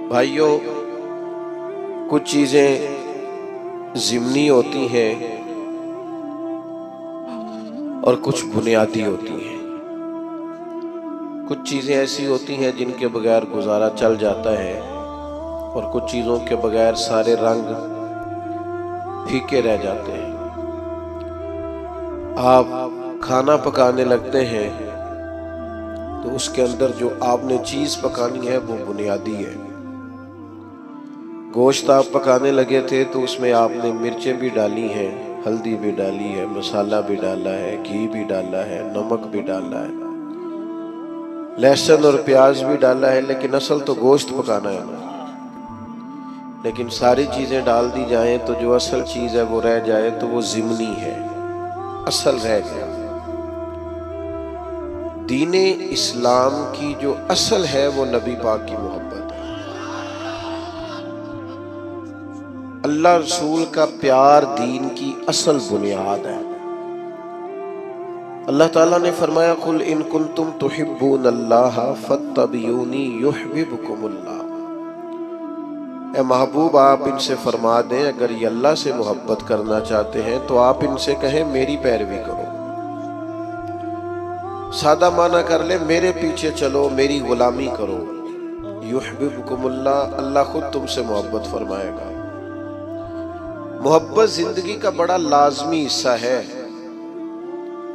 भाइयों, कुछ चीज़ें ज़िमनी होती हैं और कुछ बुनियादी होती हैं। कुछ चीज़ें ऐसी होती हैं जिनके बगैर गुजारा चल जाता है और कुछ चीज़ों के बगैर सारे रंग फीके रह जाते हैं। आप खाना पकाने लगते हैं तो उसके अंदर जो आपने चीज़ पकानी है वो बुनियादी है। गोश्त आप पकाने लगे थे तो उसमें आपने मिर्चें भी डाली हैं, हल्दी भी डाली है, मसाला भी डाला है, घी भी डाला है, नमक भी डाला है, लहसुन और प्याज भी डाला है, लेकिन असल तो गोश्त पकाना है ना। लेकिन सारी चीज़ें डाल दी जाएं तो जो असल चीज़ है वो रह जाए तो वो ज़िमनी है, असल रह गया। दीने इस्लाम की जो असल है वो नबी पाक की मोहब्बत है। अल्लाह रसूल का प्यार दीन की असल बुनियाद है। अल्लाह ताला ने फरमाया, कुल इन कुंतुम तुहिब्बूनल्लाह फत्तबिऊनी युहब्बिबकुमुल्लाह। ए महबूब, आप इनसे फरमा दें, अगर ये अल्लाह से मोहब्बत करना चाहते हैं तो आप इनसे कहें मेरी पैरवी करो। सादा माना कर ले, मेरे पीछे चलो, मेरी गुलामी करो। युहब्बिबकुमुल्लाह, अल्लाह खुद तुमसे मोहब्बत फरमाएगा। मोहब्बत जिंदगी का बड़ा लाजमी हिस्सा है।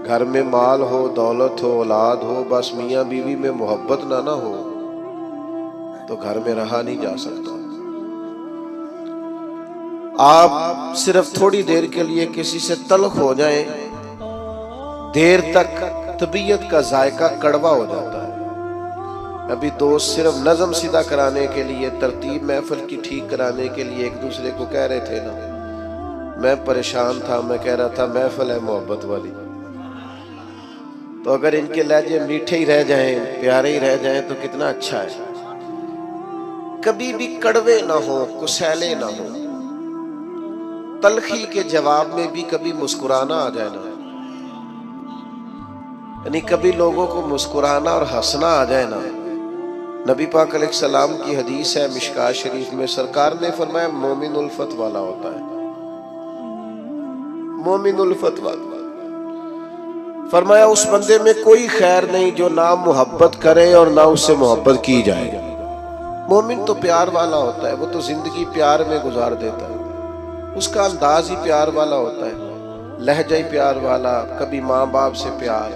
घर में माल हो, दौलत हो, औलाद हो, बस मियाँ बीवी में मोहब्बत ना हो तो घर में रहा नहीं जा सकता। आप सिर्फ थोड़ी देर के लिए किसी से तल्ख हो जाएं, देर तक तबीयत का जायका कड़वा हो जाता है। अभी दोस्त सिर्फ नज़म सीधा कराने के लिए, तरतीब महफिल की ठीक कराने के लिए एक दूसरे को कह रहे थे ना, मैं परेशान था, मैं कह रहा था महफिल है मोहब्बत वाली। तो अगर इनके लहजे मीठे ही रह जाएं, प्यारे ही रह जाएं तो कितना अच्छा है। कभी भी कड़वे ना हो, कुसैले ना हो, तलखी के जवाब में भी कभी मुस्कुराना आ जाए ना, यानी कभी लोगों को मुस्कुराना और हंसना आ जाए ना। नबी पाक अलैहिस्सलाम की हदीस है मिशकात शरीफ में, सरकार ने फरमाया मोमिन उल्फत वाला होता है। मोमिन उल्फत वाला फरमाया उस बंदे में कोई खैर नहीं जो ना मोहब्बत करे और ना उससे मोहब्बत की जाए। मोमिन तो प्यार वाला होता है, वो तो जिंदगी प्यार में गुजार देता है, उसका अंदाज ही प्यार वाला होता है, लहजा ही प्यार वाला। कभी माँ बाप से प्यार,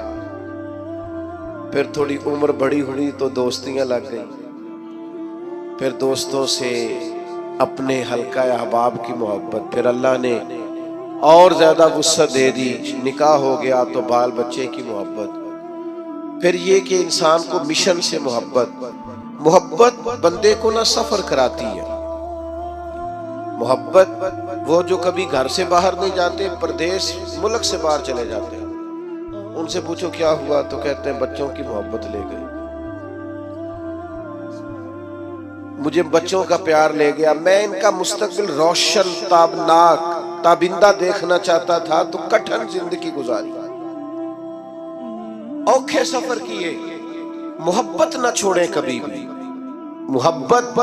फिर थोड़ी उम्र बड़ी हुई तो दोस्तियां लग गई, फिर दोस्तों से अपने हल्का अहबाब की मोहब्बत, फिर अल्लाह ने और ज्यादा वुसअत दे दी, निकाह हो गया तो बाल बच्चे की मोहब्बत, फिर ये कि इंसान को मिशन से मोहब्बत बंदे को ना सफर कराती है। मोहब्बत वो जो कभी घर से बाहर नहीं जाते, प्रदेश मुल्क से बाहर चले जाते हैं, उनसे पूछो क्या हुआ तो कहते हैं बच्चों की मोहब्बत ले गई, मुझे बच्चों का प्यार ले गया, मैं इनका मुस्तकबिल रोशन ताबनाक ताबिंदा देखना चाहता था तो कठिन जिंदगी गुजारी, औखे सफर किए। मोहब्बत ना छोड़े कभी भी, मोहब्बत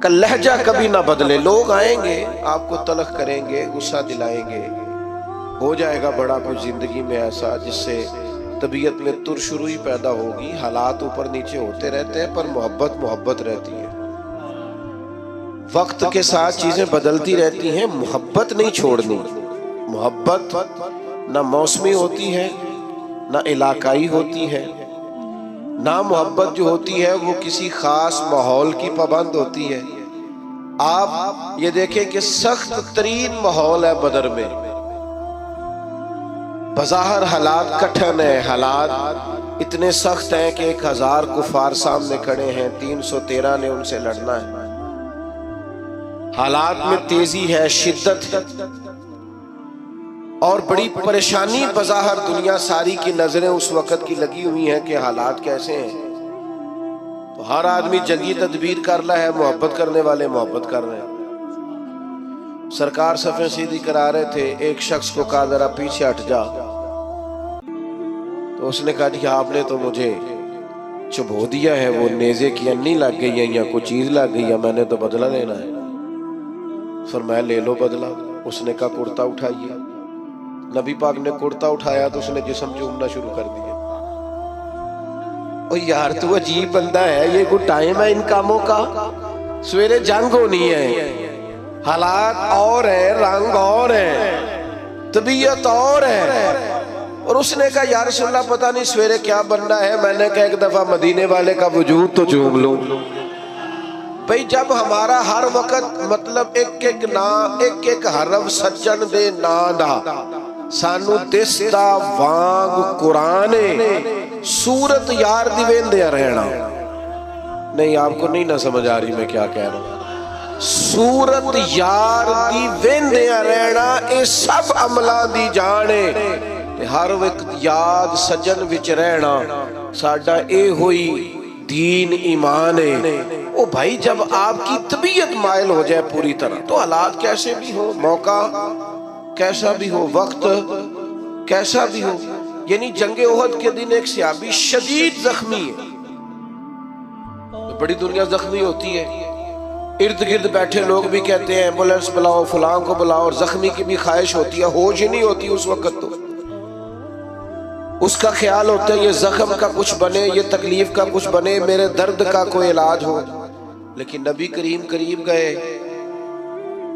का लहजा कभी ना बदले। लोग आएंगे आपको तलख करेंगे, गुस्सा दिलाएंगे, हो जाएगा बड़ा कुछ जिंदगी में ऐसा जिससे तबीयत में तुरशुरुई पैदा होगी, हालात ऊपर नीचे होते रहते हैं, पर मोहब्बत रहती है। वक्त के साथ चीजें बदलती रहती हैं, मोहब्बत नहीं छोड़नी। मोहब्बत ना मौसमी होती है, ना इलाकाई होती है, ना मोहब्बत जो होती है वो किसी खास माहौल की पाबंद होती है। आप ये देखें कि सख्त तरीन माहौल है बदर में, बज़ाहिर हालात कठिन है, हालात इतने सख्त हैं कि 1000 कुफार सामने खड़े हैं, 313 ने उनसे लड़ना है, हालात में तेजी है, शिद्दत है और बड़ी परेशानी। बज़ाहिर दुनिया सारी की नजरें उस वक्त की लगी हुई हैं कि हालात कैसे हैं, तो हर आदमी जंगी तदबीर कर रहा है, मोहब्बत करने वाले मोहब्बत कर रहे हैं। सरकार सफ़ें सीधी करा रहे थे, एक शख्स को कहा जरा पीछे हट जा, तो उसने कहा जी आपने तो मुझे चुभो दिया है, वो नेज़े की अन्नी लग गई है या कोई चीज लग गई है, मैंने तो बदला लेना है। फरमाया ले लो बदला। उसने कहा कुर्ता उठाइए। नबी पाक ने कुर्ता उठाया तो उसने जिस्म चूमना शुरू कर दिया। ओ यार तू अजीब बंदा है, ये कोई टाइम है इन कामों का? सवेरे जंग होनी है, हालात और है, रंग और है, तबीयत और है। और उसने कहा यार रसूलल्लाह पता नहीं सवेरे क्या बनना है। मैंने कहा एक दफा मदीने वाले का वजूद तो चूम लूं। भाई जब हमारा हर वक्त मतलब एक एक ना एक एक हरफ सज्जन दे ना दा सानू दिसदा वांग कुराने सूरत यार दी वेंदे रहना। नहीं आपको नहीं ना समझ आ रही मैं क्या कह रहा हूं। सूरत यार दी वेंदे रहना ये सब अमलां दी जाने, हर वक्त याद सजन विच रहना साडा ए होई दीन ईमान है। ओ भाई जब आपकी तबीयत मायल हो जाए पूरी तरह तो हालात कैसे भी हो, मौका कैसा भी हो, वक्त कैसा भी हो। यानी जंगे ओहद के दिन एक सहाबी शदीद जख्मी है, तो बड़ी दुनिया जख्मी होती है, इर्द गिर्द बैठे लोग भी कहते हैं एम्बुलेंस बुलाओ, फलां को बुलाओ, और जख्मी की भी ख्वाहिश होती है, होश ही नहीं होती उस वक्त। तो उसका ख्याल होता है ये जख्म का कुछ बने, ये तकलीफ का कुछ बने, मेरे दर्द का कोई इलाज हो। लेकिन नबी करीम करीब गए,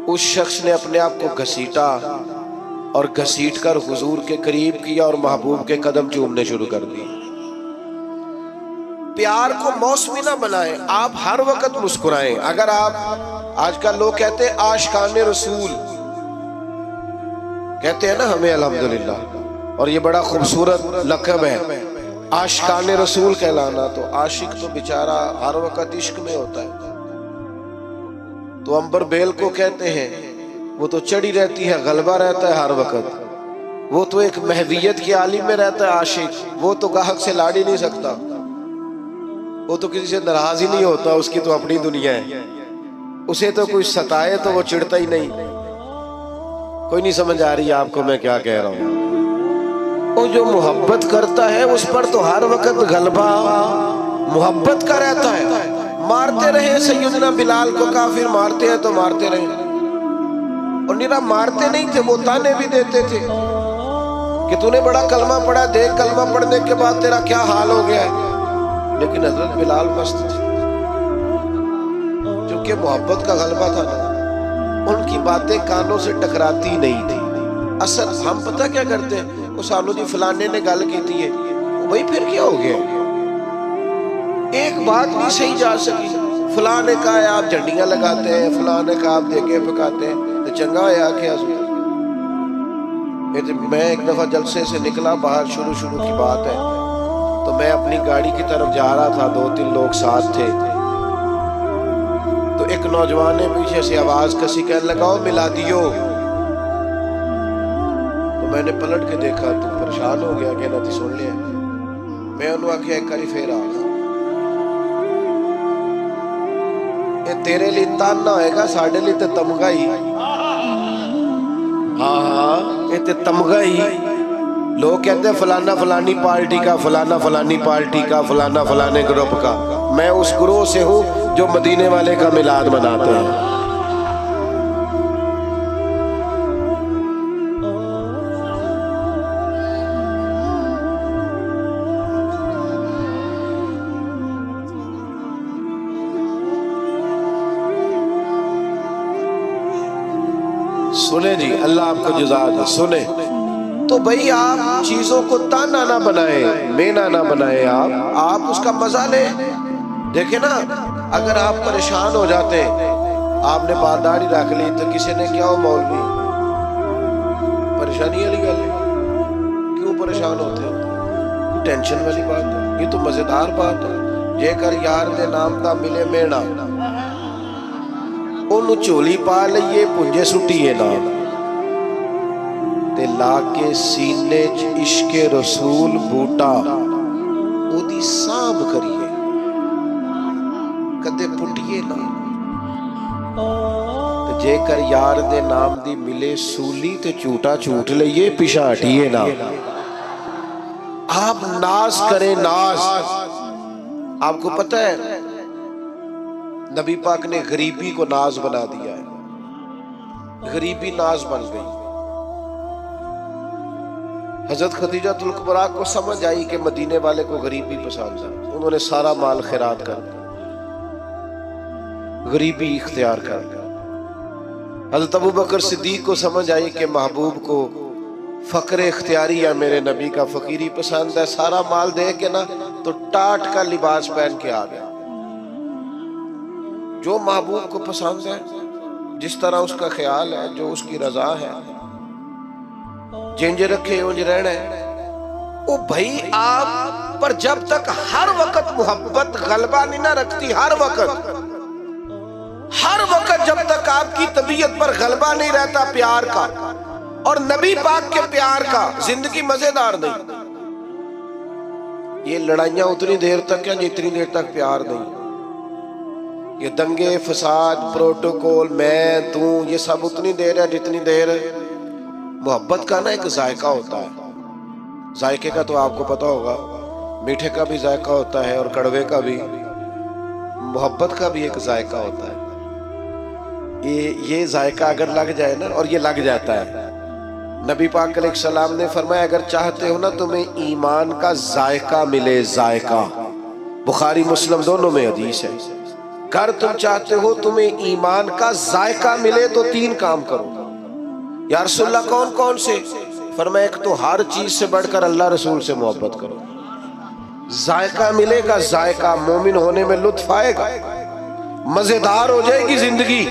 उस शख्स ने अपने आप को घसीटा और घसीट कर हुजूर के करीब किया और महबूब के कदम चूमने शुरू कर दिए। प्यार को मौसमी ना बनाएं, आप हर वक्त मुस्कुराएं। अगर आप आजकल लोग कहते हैं आशिकाने रसूल कहते हैं ना हमें, अल्हम्दुलिल्लाह, और ये बड़ा खूबसूरत लक़ब है आशिकाने रसूल कहलाना। तो आशिक तो बेचारा हर वक्त इश्क में होता है। तो अंबर बेल को कहते हैं वो तो चढ़ी रहती है, गलबा रहता है हर वक्त। वो तो एक महवियत की आलिम में रहता है आशिक, वो तो गाहक से लाड़ ही नहीं सकता, वो तो किसी से नाराज ही नहीं होता, उसकी तो अपनी दुनिया है। उसे तो कोई सताए तो वो चिढ़ता ही नहीं। कोई नहीं समझ आ रही आपको मैं क्या कह रहा हूं। वो जो मोहब्बत करता है उस पर तो हर वक्त गलबा मोहब्बत का रहता है। मारते रहे सैयदना बिलाल को काफिर, मारते हैं तो मारते रहे, और निरा मारते नहीं थे, वो ताने भी देते थे कि तूने बड़ा कलमा पढ़ा, देख कलमा पढ़ने के बाद तेरा क्या हाल हो गया है। लेकिन हजरत बिलाल मस्त थे, क्योंकि मोहब्बत का गलबा था ना, उनकी बातें कानों से टकराती नहीं थी। असल हम पता क्या करते हैं, वो सानू जी फलाने ने गल की थी है, भाई फिर क्या हो गया, एक बात नहीं सही जा सकी। फलां ने कहा आप झंडियां लगाते हैं, फलां ने कहा आप देखे पकाते हैं, तो चंगा होया क्या। मैं एक दफा जलसे से निकला बाहर, शुरू की बात है, तो मैं अपनी गाड़ी की तरफ जा रहा था, 2-3 लोग साथ थे। तो एक नौजवान ने पीछे से आवाज कसी कहने लगा मिला दियो। तो मैंने पलट के देखा, तू परेशान हो गया कहना थी सुन लिया। मैं उन्होंने आख्या एक बारी फिर आ, तेरे लिए ताना होएगा, साढ़े लिए तो तमगा ही। हाँ ये तो तमगा ही। लोग कहते हैं फलाना फलानी पार्टी का, फलाना फलानी पार्टी का, फलाना फलाने ग्रुप का। मैं उस ग्रोह से हूं जो मदीने वाले का मिलाद मनाते हैं। सुने जी, अल्लाह आपको जज़ा दे। सुने तो भाई आप चीजों को ताना ना बनाए, मेना ना बनाए, आप उसका मजा ले। देखे ना, अगर आप परेशान हो जाते, आपने बादारी रख ली तो किसी ने क्या हो मौलवी, परेशानी वाली गल है, क्यों परेशान होते हो, टेंशन वाली बात है, ये तो मजेदार बात है। जेकर यार दे नाम दा मिले मेना, ओनू झोली पा लईए, पुंजे सुटीए ना, ते लाके सीने च इश्के रसूल बूटा ओदी सांभ करिए, कदे पुटिए ना। ते जेकर यार दे नाम दी मिले सूली ते झूठा झूठ लईए, पिछा हटिए ना। आप नाज करें, नाज आपको पता है नबी पाक ने गरीबी को नाज बना दिया है, गरीबी नाज बन गई। हजरत खदीजातुल कुबरा को समझ आई कि मदीने वाले को गरीबी पसंद है, उन्होंने सारा माल खैरात कर दिया, गरीबी इख्तियार कर दिया। हजरत अबू बकर सिद्दीक को समझ आई कि महबूब को फक्र इख्तियारी या मेरे नबी का फकीरी पसंद है, सारा माल दे के ना तो टाट का लिबास पहन के आ गया। जो महबूब को पसंद है, जिस तरह उसका ख्याल है, जो उसकी रजा है, जिंज रखे उंज रहना है। ओ भाई आप पर जब तक हर वक्त मोहब्बत गलबा नहीं ना रखती, हर वक्त जब तक आपकी तबीयत पर गलबा नहीं रहता प्यार का और नबी पाक के प्यार का, जिंदगी मजेदार नहीं। ये लड़ाइयां उतनी देर तक है जितनी देर तक प्यार नहीं। ये दंगे फसाद प्रोटोकॉल मैं तू ये सब उतनी देर है जितनी देर मोहब्बत का ना एक जायका होता है। जायके का तो आपको पता होगा, मीठे का भी जायका होता है और कड़वे का भी, मोहब्बत का भी एक जायका होता है। ये जायका अगर लग जाए ना, और ये लग जाता है, नबी पाक अलैहिस्सलाम ने फरमाया अगर चाहते हो ना तुम्हें ईमान का जायका मिले, जायका, बुखारी मुस्लिम दोनों में हदीस है, अगर तुम चाहते हो तुम्हें ईमान का जायका मिले तो 3 काम करो। या रसूलल्लाह कौन कौन से? फरमाया एक तो हर चीज से बढ़कर अल्लाह रसूल से मोहब्बत करो, जायका मिलेगा, जायका मोमिन होने में लुत्फ आएगा, मजेदार हो जाएगी जिंदगी।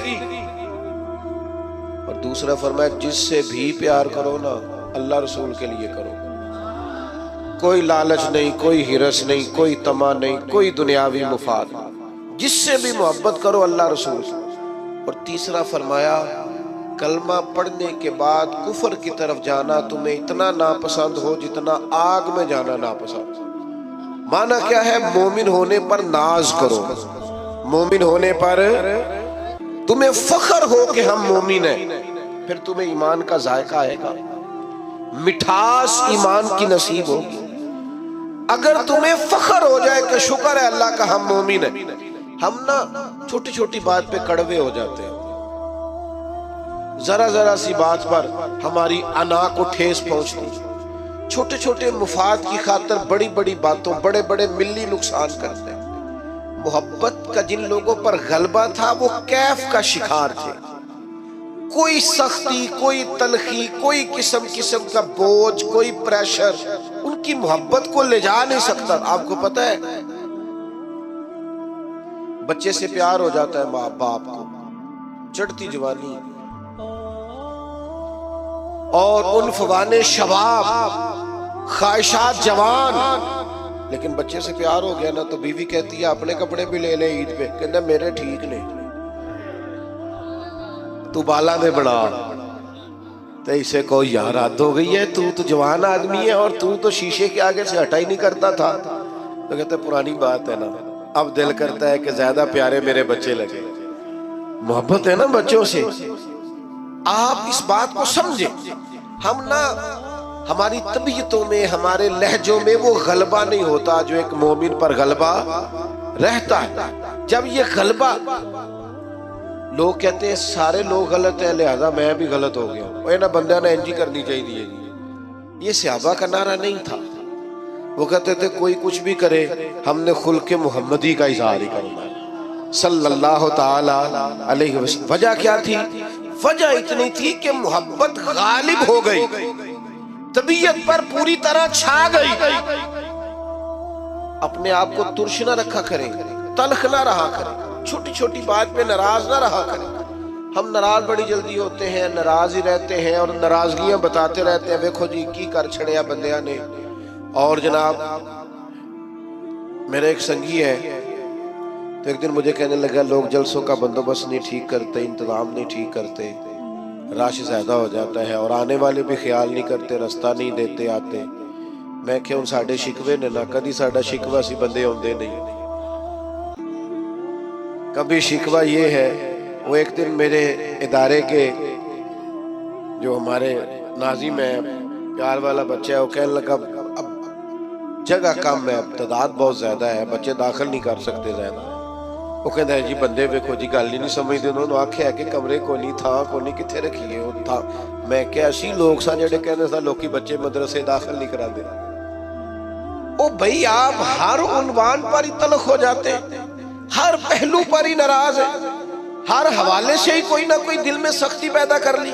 और दूसरा फरमाया जिससे भी प्यार करो ना अल्लाह रसूल के लिए करो, कोई लालच नहीं, कोई हिरस नहीं, कोई तमा नहीं, कोई दुनियावी मुफाद, जिससे भी मोहब्बत करो अल्लाह रसूल। और तीसरा फरमाया कलमा पढ़ने के बाद कुफर की तरफ जाना तुम्हें इतना नापसंद हो जितना आग में जाना नापसंद। माना क्या है? मोमिन होने पर नाज करो, मोमिन होने पर तुम्हें फख्र हो कि हम मोमिन हैं, फिर तुम्हें ईमान का जायका आएगा, मिठास ईमान की नसीब होगी। अगर तुम्हें फख्र हो जाए कि शुक्र है अल्लाह का हम मोमिन हैं, हम ना छोटी छोटी बात पे कड़वे हो जाते हैं, जरा जरा सी बात पर हमारी अना को ठेस पहुंचती, छोटे छोटे मुफाद की खातिर बड़ी बड़ी बातों बड़े बड़े मिली नुकसान करते हैं। मोहब्बत का जिन लोगों पर गलबा था वो कैफ का शिकार थे, कोई सख्ती, कोई तलखी, कोई किस्म का बोझ, कोई प्रेशर उनकी मोहब्बत को ले जा नहीं सकता। आपको पता है बच्चे से प्यार हो जाता है माँ बाप को, चढ़ती जवानी और उन फवाने शबाब, ख्वाहिशात जवान, लेकिन बच्चे से प्यार हो गया ना तो बीवी कहती है अपने कपड़े भी ले ले ईद पे, कहता मेरे ठीक नहीं, तू बाला में बना। तो इसे को यार हद हो गई है, तू तो जवान आदमी है और तू तो शीशे के आगे से हटा ही नहीं करता था। तो कहते पुरानी बात है ना, अब दिल करता है कि ज्यादा प्यारे मेरे बच्चे लगे। मोहब्बत है ना बच्चों से। आप इस बात को समझे, हम ना हमारी तबीयतों में, हमारे लहजों में वो गलबा नहीं होता जो एक मोमिन पर गलबा रहता है। जब ये गलबा, लोग कहते हैं सारे लोग गलत है लिहाजा मैं भी गलत हो गया, और ना बंदा ने इंजी करनी चाहिए। ये सहाबा का नारा नहीं था। वो कहते थे कोई कुछ भी करे हमने खुल्के मुहम्मदी का इजहार ही करना है सल्लल्लाहु ताला अलैहि वसल्लम। वजह क्या थी? वजह इतनी थी कि मोहब्बत गालिब हो गई, तबीयत पर पूरी तरह छा गई। अपने आप को तुर्श न रखा करें, तलख ना रहा करें, छोटी छोटी बात पे नाराज ना रहा करें। हम नाराज बड़ी जल्दी होते हैं, नाराज ही रहते हैं और नाराजगियां बताते रहते हैं, देखो जी की कर छड़िया बंदिया ने। और जनाब मेरे एक संगी है, तो एक दिन मुझे कहने लगा लोग जलसों का बंदोबस्त नहीं ठीक करते, इंतजाम नहीं ठीक करते, रश ज्यादा हो जाता है और आने वाले भी ख्याल नहीं करते, रास्ता नहीं देते आते। मैं क्या साडे शिकवे ने ना, कभी साडा शिकवा सी बंदे आते नहीं, कभी शिकवा ये है। वो एक दिन मेरे इदारे के जो हमारे नाजिम है, प्यार वाला बच्चा है, वो कहने लगा अब जगह कम है, तादाद बहुत ज्यादा है, बच्चे दाखिल नहीं कर सकते ज्यादा। वो कहता है जी बंदे वेखो जी गल ही नहीं समझते। उन्होंने आख्या कि कमरे को नहीं था को नहीं कितने रखिए वो था। मैं क्या असी लोग सा जेडे कहने सा लोग बच्चे मदरसे दाखिल नहीं कराते। ओ भाई आप हर उन्वान पर ही तलख हो जाते, हर पहलू पर ही नाराज है, हर हवाले से ही कोई ना कोई दिल में सख्ती पैदा कर ली।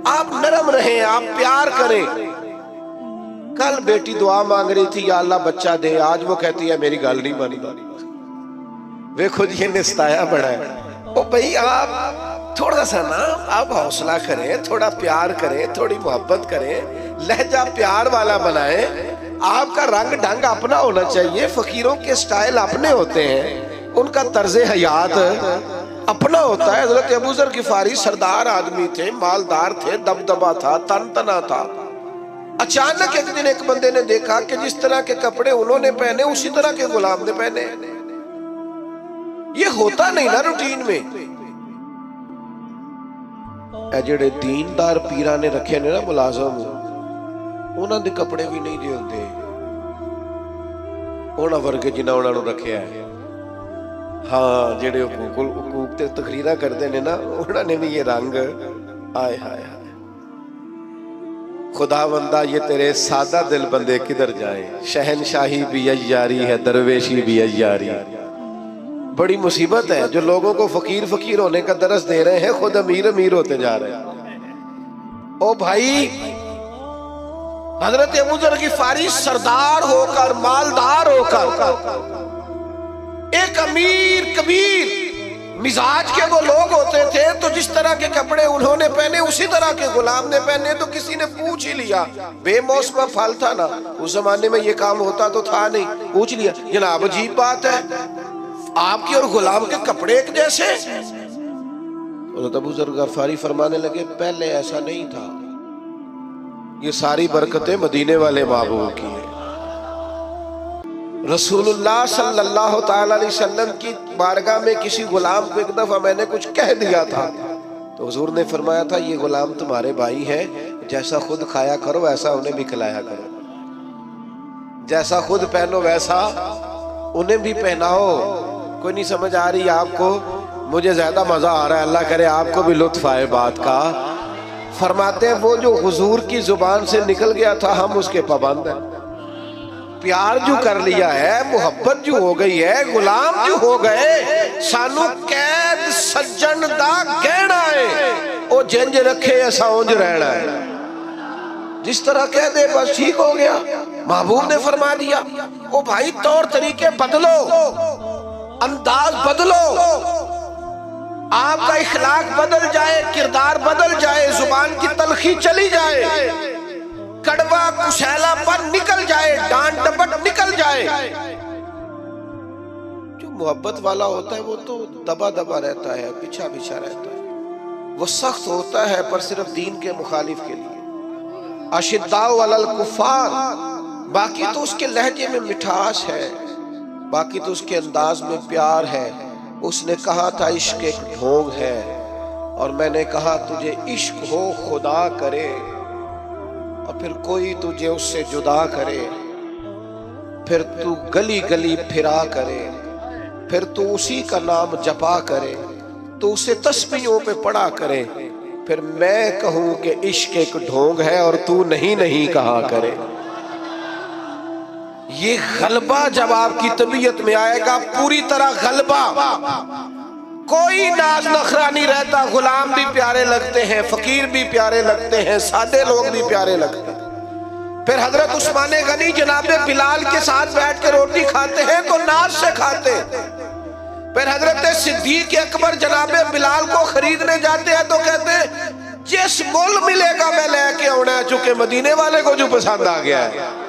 आप नरम रहें, आप प्यार करें। कल बेटी दुआ मांग रही थी या अल्लाह बच्चा दे, आज वो कहती है मेरी गल नहीं मानी। देखो जी ये निस्ताया बड़ा है। ओ भाई आप थोड़ा सा ना आप हौसला करें, थोड़ा प्यार करें, थोड़ी मोहब्बत करें, लहजा प्यार वाला बनाएं। आपका रंग ढंग अपना होना चाहिए। फकीरों के स्टाइल अपने होते हैं, उनका तर्ज हयात अपना होता है। हजरत अबू ज़र गिफारी सरदार आदमी थे, मालदार थे, दबदबा था, तन तना था। अचानक एक दिन एक बंदे ने देखा कि जिस तरह के कपड़े उन्होंने पहने उसी तरह के गुलाम ने पहने। ये होता नहीं ना रूटीन में। जेड़े दीनदार पीरा ने रखे ने ना मुलाजम, उन्होंने दे कपड़े भी नहीं झेलते उन्होंने वर्गे जिन्ना उन्होंने रखा है। हाँ जेड़े हुकूक ते तकरीरा करते ने ना, उन्होंने भी ये रंग आए हाय हाय। खुदा बंदा ये तेरे सादा दिल बंदे किधर जाए। शहनशाही भी अय्यारी है, दरवेशी भी अय्यारी। बड़ी मुसीबत है जो लोगों को फकीर फकीर होने का दरस दे रहे हैं, खुद अमीर अमीर होते जा रहे हैं। ओ भाई हजरत अबू ज़र गिफारी सरदार होकर, मालदार होकर, एक अमीर कबीर मिजाज के वो लोग होते थे, तो जिस तरह के कपड़े उन्होंने पहने उसी तरह के गुलाम ने पहने। तो किसी ने पूछ ही लिया, बेमौसमा फल था ना, उस जमाने में ये काम होता तो था नहीं, पूछ लिया जनाब अजीब बात है आपकी और गुलाम के कपड़े एक जैसे। अबू ज़र गिफारी फरमाने लगे पहले ऐसा नहीं था, ये सारी बरकतें मदीने वाले महबूब की है। रसूलुल्लाह सल्लल्लाहु ताला अलैहि वसल्लम की बारगाह में किसी गुलाम को एक दफा मैंने कुछ कह दिया था, तो हुजूर ने फरमाया था ये गुलाम तुम्हारे भाई है, जैसा खुद खाया करो वैसा उन्हें भी खिलाया करो, जैसा खुद पहनो वैसा उन्हें भी पहनाओ। कोई नहीं समझ आ रही आपको? मुझे ज्यादा मजा आ रहा है, अल्लाह करे आपको भी लुत्फ आए बात का। फरमाते हैं वो जो हुजूर की जुबान से निकल गया था हम उसके पाबंद हैं। प्यार जो कर लिया है, मोहब्बत जो हो गई है, गुलाम जो हो गए, सानू कैद सज्जन दा कहना है, ओ जिंज रखे ऐसा उंज रहना है। जिस तरह कह दे बस ठीक हो गया। महबूब ने फरमा दिया ओ भाई तौर तरीके बदलो, अंदाज बदलो, आपका इखलाक बदल जाए, किरदार बदल जाए, जुबान की तलखी चली जाए, कड़वा कुशैलापन निकल जाए, डांट डपट निकल जाए। जो मोहब्बत वाला होता है वो तो दबा दबा रहता है, पीछा पीछा रहता है, वो सख्त होता है पर सिर्फ दीन के मुखालिफ के लिए। अशिद्दाउ अलल कुफ्फार, बाकी तो उसके लहजे में मिठास है, बाकी तो उसके अंदाज में प्यार है। उसने कहा था इश्क एक ढोंग है, और मैंने कहा तुझे इश्क हो खुदा करे, और फिर कोई तुझे उससे जुदा करे, फिर तू गली गली फिरा करे, फिर तू उसी का नाम जपा करे, तू उसे तस्बीहों पे पढ़ा करे, फिर मैं कहूं कि इश्क एक ढोंग है और तू नहीं नहीं कहा करे। ये गलबा जब आपकी तबीयत में आएगा, पूरी तरह गलबा, कोई नाज नखरा नहीं रहता। गुलाम भी प्यारे लगते हैं, फकीर भी प्यारे लगते हैं, सादे लोग भी प्यारे लगते हैं। फिर हजरत उस्मान गनी जनाबे बिलाल के साथ बैठ के रोटी खाते हैं तो नाज से खाते हैं। फिर हजरत सिद्दीक अकबर जनाबे बिलाल को खरीदने जाते हैं तो कहते हैं जिस मोल मिलेगा मैं लेके आना है, चूंकि मदीने वाले को जो पसंद आ गया है।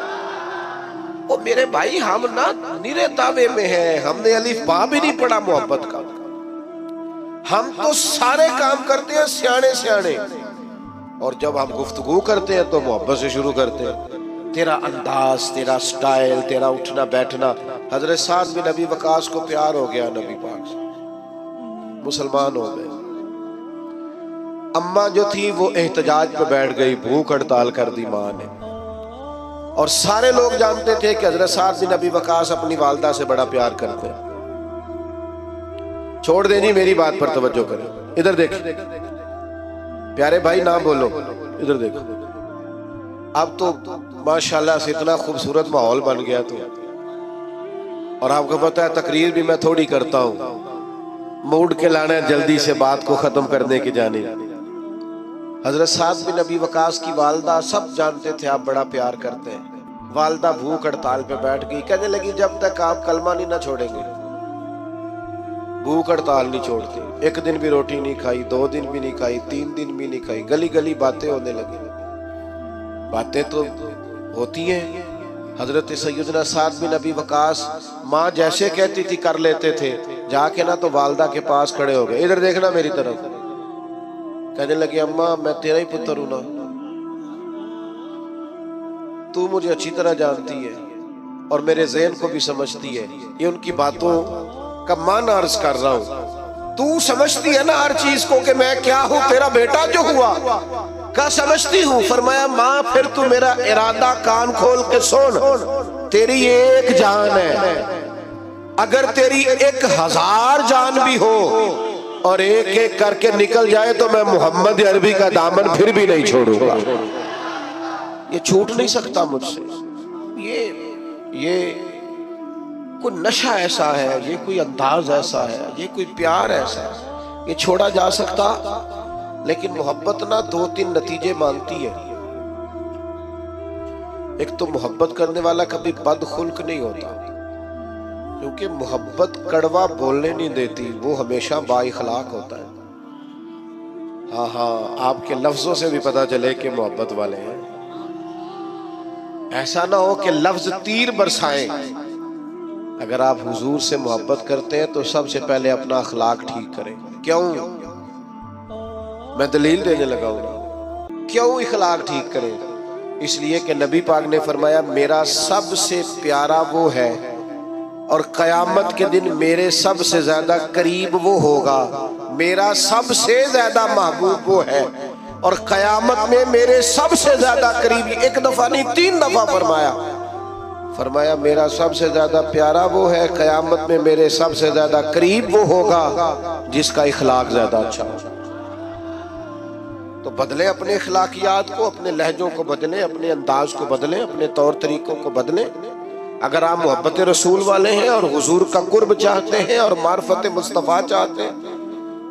वो मेरे भाई हम ना निरे दावे में हैं, हमने अलिफ बा भी नहीं पढ़ा मोहब्बत का। हम तो सारे काम करते हैं सियाने सियाने, और जब हम गुफ्तगू करते हैं तो मोहब्बत से शुरू करते हैं। तेरा अंदाज, तेरा स्टाइल, तेरा उठना बैठना। हजरत साद बिन नबी वकास को प्यार हो गया नबी पाक से, मुसलमान हो गए। अम्मा जो थी वो एहतजाज पे बैठ गई, भूख हड़ताल कर दी माँ ने, और सारे लोग जानते थे कि हजरत साद बिन अबी वकास अपनी वालदा से बड़ा प्यार करते हैं। छोड़ दे जी, मेरी बात पर तवज्जो करें। इधर देख प्यारे भाई, ना बोलो, इधर देखो। अब तो माशाल्लाह से इतना खूबसूरत माहौल बन गया तो, और आपको पता है तकरीर भी मैं थोड़ी करता हूँ, मूड के लाना जल्दी से बात को खत्म करने की जानी। हजरत साद बिन अबी वकास की वालदा सब जानते थे आप बड़ा प्यार करते हैं। वालदा भूख हड़ताल पे बैठ गई, कहने लगी जब तक आप कलमा नहीं ना छोड़ेंगे भूख हड़ताल नहीं छोड़ती। एक दिन भी रोटी नहीं खाई, 2 दिन भी नहीं खाई, 3 दिन भी नहीं खाई। गली गली बातें होने लगी। बातें तो होती हैं। हजरत सैयदना साद बिन अबी वकास माँ जैसे कहती थी कर लेते थे। जाके ना तो वालदा के पास खड़े हो गए, इधर देखना मेरी तरफ। कहने लगे अम्मा मैं तेरा ही पुत्र हूं ना, तू मुझे अच्छी तरह जानती है और मेरे ज़हन को भी समझती है। ये उनकी बातों का मान अर्ज कर रहा हूं। तू समझती है ना हर चीज को कि मैं क्या हूं, तेरा बेटा जो हुआ का समझती हूं। फरमाया माँ फिर तू मेरा इरादा कान खोल के सुन, तेरी एक जान है, अगर तेरी 1000 जान भी हो और एक एक करके निकल जाए तो मैं मोहम्मद अरबी का दामन फिर भी नहीं छोड़ूंगा। ये छूट नहीं सकता मुझसे। ये कोई नशा ऐसा है, ये कोई अंदाज ऐसा है, ये कोई प्यार ऐसा है, ये छोड़ा जा सकता। लेकिन मोहब्बत ना 2-3 नतीजे मांगती है। एक तो मोहब्बत करने वाला कभी बदखुल्क नहीं होता, क्योंकि मोहब्बत कड़वा बोलने नहीं देती, वो हमेशा बाइखलाक होता है। हाँ, आपके लफ्जों से भी पता चले कि मोहब्बत वाले हैं। ऐसा ना हो कि लफ्ज तीर बरसाएं। अगर आप हुजूर से मोहब्बत करते हैं तो सबसे पहले अपना अखलाक ठीक करें। क्यों? मैं दलील देने लगा हूं। क्यों अखलाक ठीक करें? इसलिए कि नबी पाक ने फरमाया मेरा सबसे प्यारा वो है और कयामत के दिन मेरे सबसे ज्यादा करीब वो होगा। मेरा सबसे ज्यादा महबूब वो है और कयामत में मेरे सबसे ज्यादा करीबी। 1 दफा नहीं 3 दफा फरमाया मेरा सबसे ज्यादा प्यारा वो है, कयामत में मेरे सबसे ज्यादा करीब वो होगा जिसका इखलाक ज्यादा अच्छा हो। तो बदले अपने इखलाकियात को, अपने लहजों को बदले, अपने अंदाज को बदले, अपने तौर तरीकों को बदले। अगर आप मोहब्बत रसूल वाले हैं और हुजूर का कुर्ब चाहते हैं और मार्फत मुस्तफ़ा चाहते हैं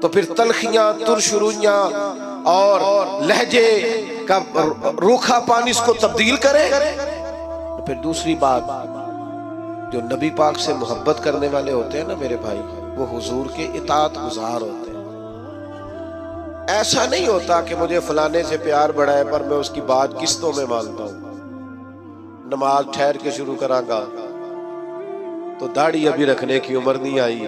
तो फिर तलखियां, तुरशुरुइयां और लहजे का रूखा पानी इसको तब्दील करें। फिर दूसरी बात, जो नबी पाक से मोहब्बत करने वाले होते हैं ना मेरे भाई, वो हुजूर के इताअत गुजार होते हैं। ऐसा नहीं होता कि मुझे फलाने से प्यार बढ़ा है पर मैं उसकी बात किस्तों में मानता हूं। नमाज ठहर के शुरू करांगा तो दाढ़ी अभी रखने की उम्र नहीं आई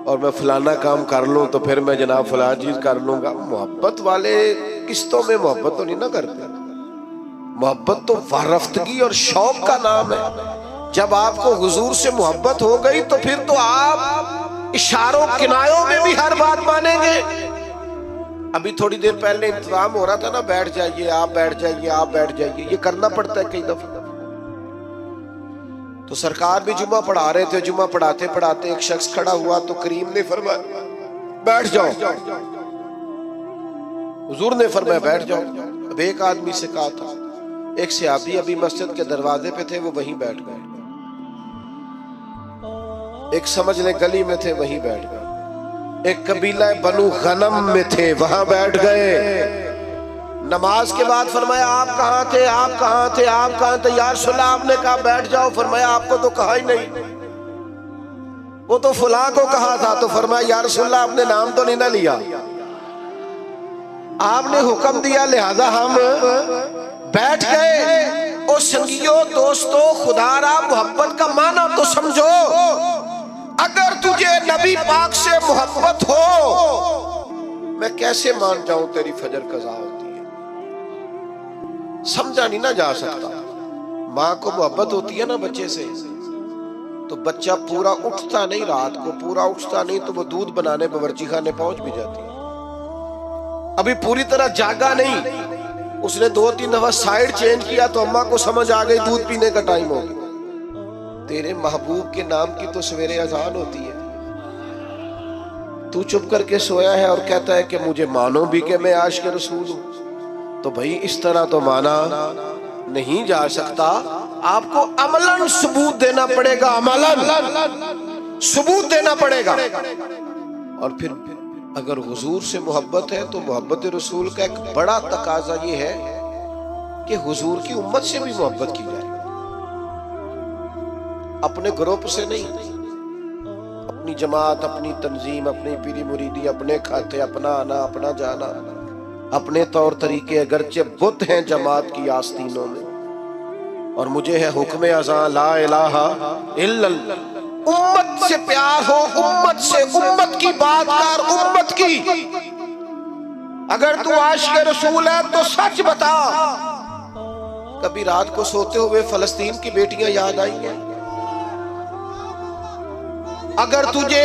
और मैं फलाना काम कर लूं तो फिर मैं जनाब फलाना चीज कर लूंगा। मोहब्बत वाले किस्तों में मोहब्बत तो नहीं ना करते। मोहब्बत तो वारफ्तगी और शौक का नाम है। जब आपको हुजूर से मोहब्बत हो गई तो फिर तो आप इशारों किनारों में भी हर बात मानेंगे। अभी थोड़ी देर पहले इंतजाम हो रहा था ना, बैठ जाइए आप, बैठ जाइए आप, बैठ जाइए, ये करना पड़ता है कई दफा। तो सरकार भी जुमा पढ़ा रहे थे, जुमा पढ़ाते पढ़ाते एक शख्स खड़ा हुआ तो करीम ने फरमाया बैठ जाओ। हुजूर ने फरमाया बैठ जाओ। अब एक आदमी से कहा था, एक सहाबी अभी मस्जिद के दरवाजे पे थे, वो वहीं बैठ गए। एक समझ ले गली में थे, वहीं बैठ गए। एक कबीला बनु गनम में थे, वहां बैठ गए। नमाज के बाद फरमाया आप कहाँ थे, आप कहाँ थे, आप कहाँ थे? यार सुल्ला आपने कहा बैठ जाओ। फरमाया आपको तो कहा ही नहीं, वो तो फुला को कहा था। तो फरमाया यार सुल्ला आपने नाम तो नहीं ना लिया, आपने हुक्म दिया लिहाजा हम बैठ गए। ओ संगियों, दोस्तों, खुदारा मोहब्बत का माना तो समझो। अगर तुझे नबी पाक से मोहब्बत हो, मैं कैसे मान जाऊं तेरी फजर कज़ा होती है? समझा नहीं ना जा सकता। माँ को मोहब्बत होती है ना बच्चे से, तो बच्चा पूरा उठता नहीं, रात को पूरा उठता नहीं तो वो दूध बनाने बावर्ची खाने पहुंच भी जाती है। अभी पूरी तरह जागा नहीं, उसने 2-3 दफा साइड चेंज किया तो अम्मा को समझ आ गई दूध पीने का टाइम हो गया। तेरे महबूब के नाम की तो सवेरे अजान होती है, तू चुप करके सोया है और कहता है कि मुझे मानो भी कि मैं आशिक रसूल हूं। तो भाई इस तरह तो माना नहीं जा सकता, आपको अमलन सबूत देना पड़ेगा, अमलन सबूत देना पड़ेगा। और फिर अगर हुजूर से मोहब्बत है तो मोहब्बत रसूल का एक बड़ा तकाजा ये है कि हुजूर की उम्मत से भी मोहब्बत की जाए, अपने ग्रुप से नहीं, अपनी जमात, अपनी तंजीम, अपनी पीरी मुरीदी, अपने खाते, अपना आना, अपना जाना, अपने तौर तरीके, अगरचे बुत हैं जमात की आस्तीनों में, और मुझे है हुक्म अज़ां ला इलाहा इल्लल्लाह। उम्मत से प्यार हो, उम्मत से, उम्मत की बात कर, उम्मत की। अगर तू आशिक़ रसूल है तो सच बता, कभी रात को सोते हुए फलस्तीन की बेटियां याद आई हैं? अगर तुझे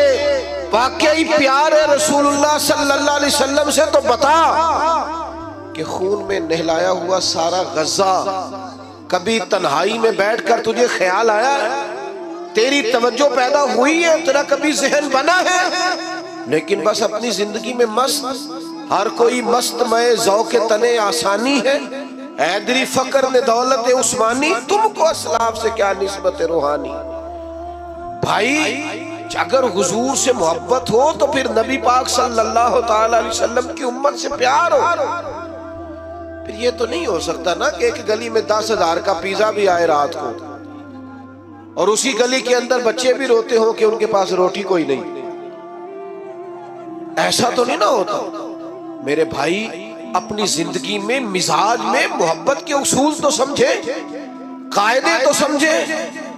वाकई प्यार है रसूलुल्लाह सल्लल्लाहु अलैहि वसल्लम से तो बता कि खून में नहलाया हुआ सारा गज़ा कभी तन्हाई में बैठकर तुझे ख्याल आया है? तेरी तवज्जो पैदा हुई है, तेरा कभी ज़हन बना है? लेकिन बस अपनी जिंदगी में मस्त, हर कोई मस्त मय ज़ौक़ तने आसानी है, ऐदरी फकर ने दौलत उस्मानी, तुमको असलाफ से क्या निस्बत रूहानी। भाई अगर हुजूर से मोहब्बत हो तो फिर नबी पाक सल्लल्लाहु ताला अलैहि वसल्लम की उम्मत से प्यार हो। फिर ये तो नहीं हो सकता ना कि एक गली में 10,000 का पिज्जा भी आए रात को और उसी गली के अंदर बच्चे भी रोते हो कि उनके पास रोटी कोई नहीं। ऐसा तो नहीं ना होता मेरे भाई। अपनी जिंदगी में, मिजाज में मोहब्बत के उसूल तो समझे, कायदे तो समझे।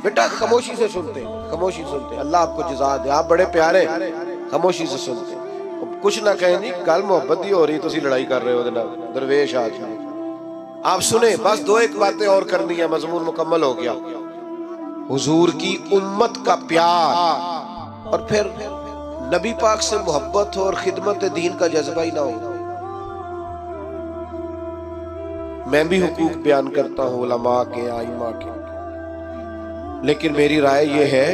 बेटा खामोशी से सुनते, खामोशी सुनते, अल्लाह आपको जज़ा दे, आप बड़े प्यारे, खामोशी से सुनते, कुछ ना कहें जी, गल मोहब्बत ही हो रही, तुसी लड़ाई कर रहे हो दरवेश आज। आप सुने, बस 2-1 बातें और करनी है, मजमून मुकम्मल हो गया। हुजूर की उम्मत का प्यार और फिर नबी पाक से मोहब्बत हो और खिदमत दीन का जज्बा ही ना हो। मैं भी हुकूक बयान करता हूँ उलमा के, आइमा के, लेकिन मेरी राय ये है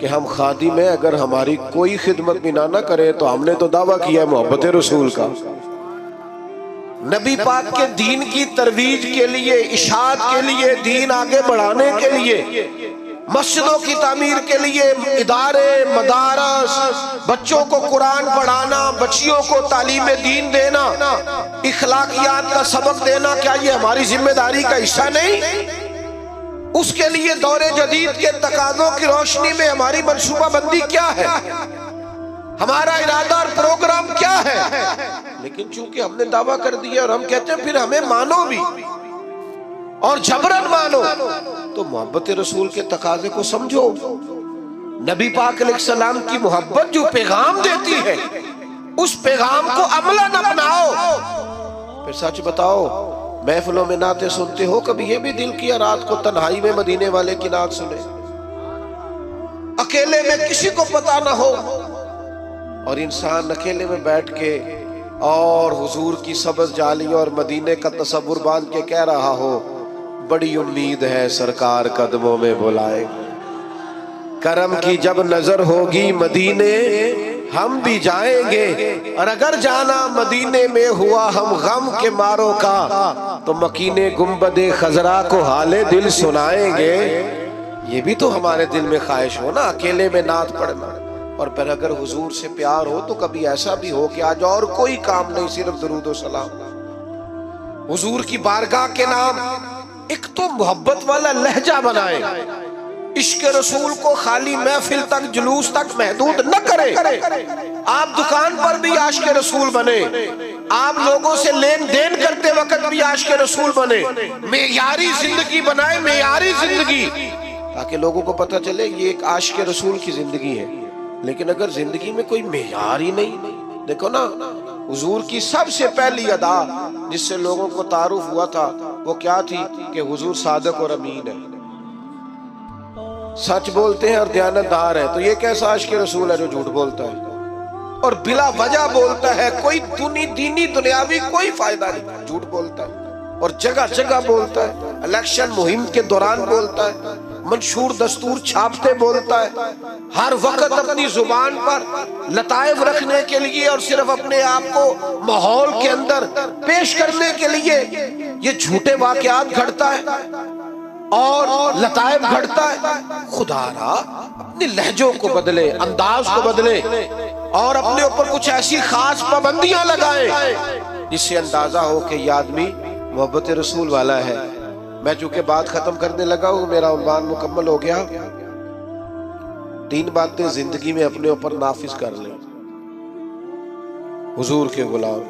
कि हम खादिम में अगर हमारी कोई खिदमत भी ना करे तो हमने तो दावा किया है मोहब्बत रसूल का। नबी पाक के दीन की तरवीज के लिए, इशाअत के लिए, दीन आगे बढ़ाने के लिए, मस्जिदों की तामीर के लिए, इदारे, मदारस, बच्चों को कुरान पढ़ाना, बच्चियों को तालीम दीन देना, इखलाकियात का सबक देना, क्या ये हमारी जिम्मेदारी का हिस्सा नहीं? उसके लिए दौरे जदीद के तकाज़ों की रोशनी में हमारी मंसूबाबंदी क्या है, हमारा इरादा और प्रोग्राम क्या है? लेकिन चूंकि हमने दावा कर दिया और हम कहते हैं फिर हमें मानो भी और जबरन मानो, तो मोहब्बत रसूल के तकाजे को समझो। नबी पाक अलैहिस्सलाम की मोहब्बत जो पैगाम देती है, उस पैगाम को अमलन अपनाओ। फिर सच बताओ, महफिलों में नाते सुनते हो, कभी ये भी दिल किया रात को तन्हाई में मदीने वाले की नात सुने, अकेले में किसी को पता ना हो, और इंसान अकेले में बैठ के और हुजूर की सब्ज़ जाली और मदीने का तसव्वुर बांध के कह रहा हो, बड़ी उम्मीद है सरकार कदमों में बुलाए, करम की जब नजर होगी मदीने हम भी जाएंगे, और अगर जाना मदीने में हुआ हम गम के मारों का, तो मकीने गुंबदे खजरा को हाले दिल सुनाएंगे। ये भी तो हमारे दिल में ख्वाहिश हो ना, अकेले में नात पढ़ना। और फिर अगर हुजूर से प्यार हो तो कभी ऐसा भी हो कि आज और कोई काम नहीं, सिर्फ दुरूद व सलाम, हुजूर की बारगाह के नाम। एक तो मोहब्बत वाला लहजा बनाए, इश्क रसूल को खाली महफिल तक, जुलूस तक महदूद न करे। आप दुकान पर भी आशिक रसूल बने, आप लोगों से लेन देन करते वक्त भी आशिक रसूल बने, मेयारी जिंदगी बनाए, मेयारी जिंदगी, ताकि लोगों को पता चले ये एक आशिक रसूल की जिंदगी है। लेकिन अगर जिंदगी में कोई मेयार ही नहीं, देखो ना, हुजूर की सबसे पहली अदा जिससे लोगों को तारुफ हुआ था वो क्या थी कि हुजूर सादिक और अमीन है, सच बोलते हैं और दयानतदार है। तो ये कैसा आशिक रसूल है जो झूठ बोलता है और बिला वजह बोलता है, कोई दीनी दुनियावी कोई फायदा नहीं, झूठ बोलता है। और जगह जगह बोलता है, इलेक्शन मुहिम के दौरान बोलता है, मंशूर दस्तूर छापते बोलता है, हर वक्त अपनी जुबान पर लताइफ रखने के लिए और सिर्फ अपने आप को माहौल के अंदर पेश करने के लिए ये झूठे वाकयात घड़ता है और लताइफ घड़ता है। खुदारा अपने लहजों को बदले, अंदाज को बदले और अपने ऊपर कुछ ऐसी खास पाबंदियां लगाए जिससे अंदाजा हो कि ये आदमी मोहब्बत रसूल वाला है। मैं चूंकि बात खत्म करने लगा हूं, मेरा उन्वान मुकम्मल हो गया। 3 बातें जिंदगी में अपने ऊपर नाफिज कर लें हुजूर के गुलाम।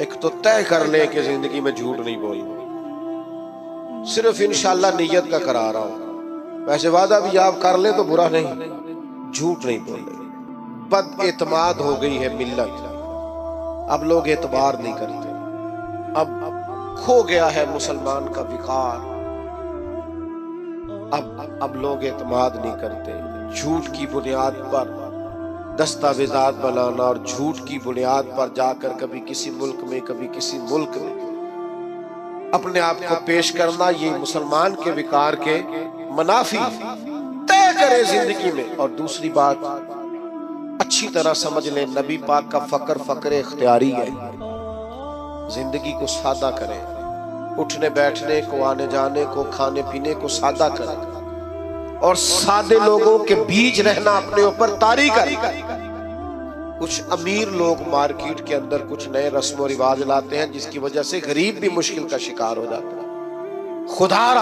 एक तो तय कर लें कि जिंदगी में झूठ नहीं बोलना, सिर्फ इंशाल्लाह नियत का करा रहा हूं। वैसे वादा भी आप कर ले तो बुरा नहीं, झूठ नहीं बोलेंगे। बद एतमाद हो गई है मिल्लत, अब लोग एतबार नहीं करते। अब खो गया है मुसलमान का विकार। अब लोग एतमाद नहीं करते। झूठ की बुनियाद पर दस्तावेजात बनाना और झूठ की बुनियाद पर जाकर कभी किसी मुल्क में कभी किसी मुल्क में अपने आप को पेश करना, ये मुसलमान के विकार के मुनाफी। तय करे जिंदगी में। और दूसरी बात अच्छी तरह समझ लें, नबी पाक का फक्र इख्तियारी है। जिंदगी को सादा करें, उठने बैठने को, आने जाने को, खाने पीने को सादा करें और सादे लोगों के बीच रहना अपने ऊपर तारी करें। कुछ अमीर लोग मार्केट के अंदर कुछ नए रस्म और रिवाज लाते हैं जिसकी वजह से गरीब भी मुश्किल का शिकार हो जाता है। खुदारा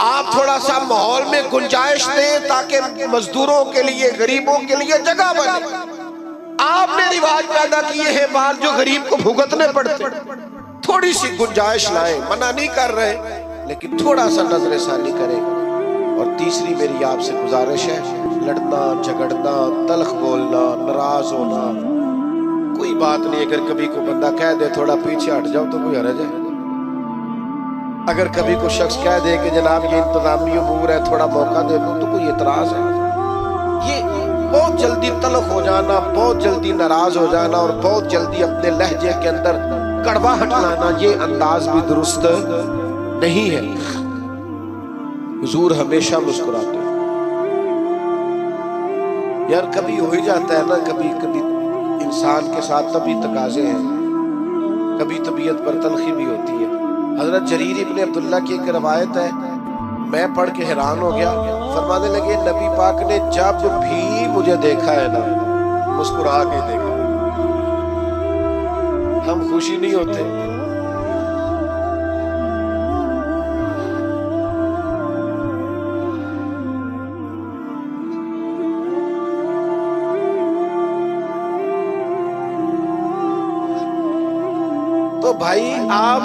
आप थोड़ा सा माहौल में गुंजाइश दें ताकि मजदूरों के लिए, गरीबों के लिए जगह बने। आपने रिवाज पैदा किए हैं बाहर जो गरीब को भुगतने पड़ते। थोड़ी सी गुंजाइश लाएं, मना नहीं कर रहे, लेकिन थोड़ा सा नजरसानी करें। और तीसरी मेरी आपसे गुजारिश है, लड़ना झगड़ना, तल्ख बोलना, नाराज होना कोई बात नहीं। अगर कभी को बंदा कह दे थोड़ा पीछे हट जाओ तो कोई हर्ज है। अगर कभी कोई शख्स कह दे कि जनाब ये इंतजामी उमूर है, थोड़ा मौका दे दो, तो कोई एतराज है? ये बहुत जल्दी तल्ख हो जाना, बहुत जल्दी नाराज हो जाना और बहुत जल्दी अपने लहजे के अंदर कड़वाहट लाना, ये अंदाज भी दुरुस्त नहीं है। हुजूर हमेशा मुस्कुराते हैं। यार कभी हो ही जाता है ना, कभी कभी इंसान के साथ तभी तकाजे हैं, कभी तबीयत पर तलखी भी होती है। हजरत जरीर इब्ने अब्दुल्ला की एक रवायत है, मैं पढ़ के हैरान हो गया। फरमाने लगे नबी पाक ने जब भी मुझे देखा है ना, मुस्कुरा के देखा। हम खुशी नहीं होते? तो भाई आप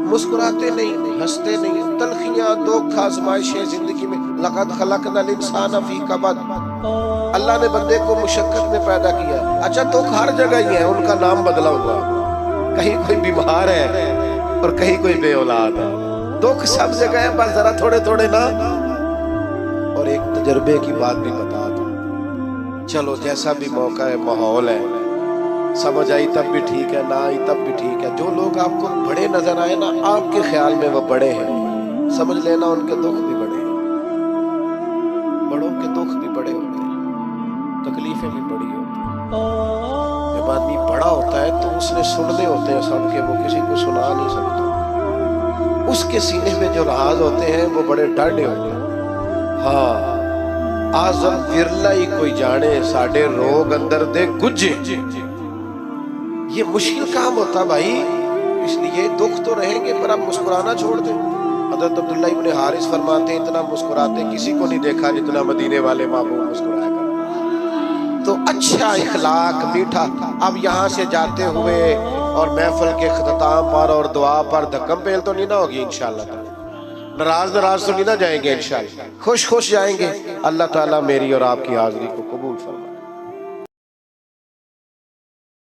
मुस्कुराते नहीं, हंसते नहीं। तलखियां, दुख, आजमाइशें जिंदगी में। लक़द खलक़नल इंसान फी कबद, अल्लाह ने बंदे को मुशक्कत में पैदा किया। अच्छा दुख हर जगह ही है, उनका नाम बदला हुआ। कहीं कोई बीमार है और कहीं कोई बेऔलाद है। दुख सब जगह है, बस जरा थोड़े थोड़े ना। और एक तजर्बे की बात भी बता दूं, चलो जैसा भी मौका है, माहौल है, समझ आई तब भी ठीक है, ना आई तब भी ठीक है। जो लोग आपको बड़े नजर आए ना, आपके ख्याल में वो बड़े हैं, समझ लेना उनके दुख भी बड़े हैं। बड़ों के दुख भी बड़े होते हैं, तकलीफें भी बड़ी होती हैं। जब आदमी बड़ा होता है तो उसने सुनने होते हैं सबके, वो किसी को सुना नहीं सकता। उसके सीने में जो राज होते हैं वो बड़े डरने होते हैं। हाँ, आज़म विरला ही कोई जाने, साडे रोग अंदर दे गुज्जे। ये मुश्किल काम होता भाई, इसलिए दुख तो रहेंगे पर आप मुस्कुराना छोड़ दें। हज़रत अब्दुल्ला इब्ने हारिस फरमाते हैं, इतना मुस्कुराते किसी को नहीं देखा जितना मदीने वाले महबूब मुस्कुराया कर। तो अच्छा इखलाक, मीठा। अब यहाँ से जाते हुए और महफिल के ख्तिताम पर और दुआ पर धक्कम पेल तो नहीं ना होगी इंशाअल्लाह। नाराज तो नहीं ना जाएंगे इंशाअल्लाह, खुश खुश जाएंगे। अल्लाह ताला मेरी और आपकी हाजिरी को कबूल फरमाए।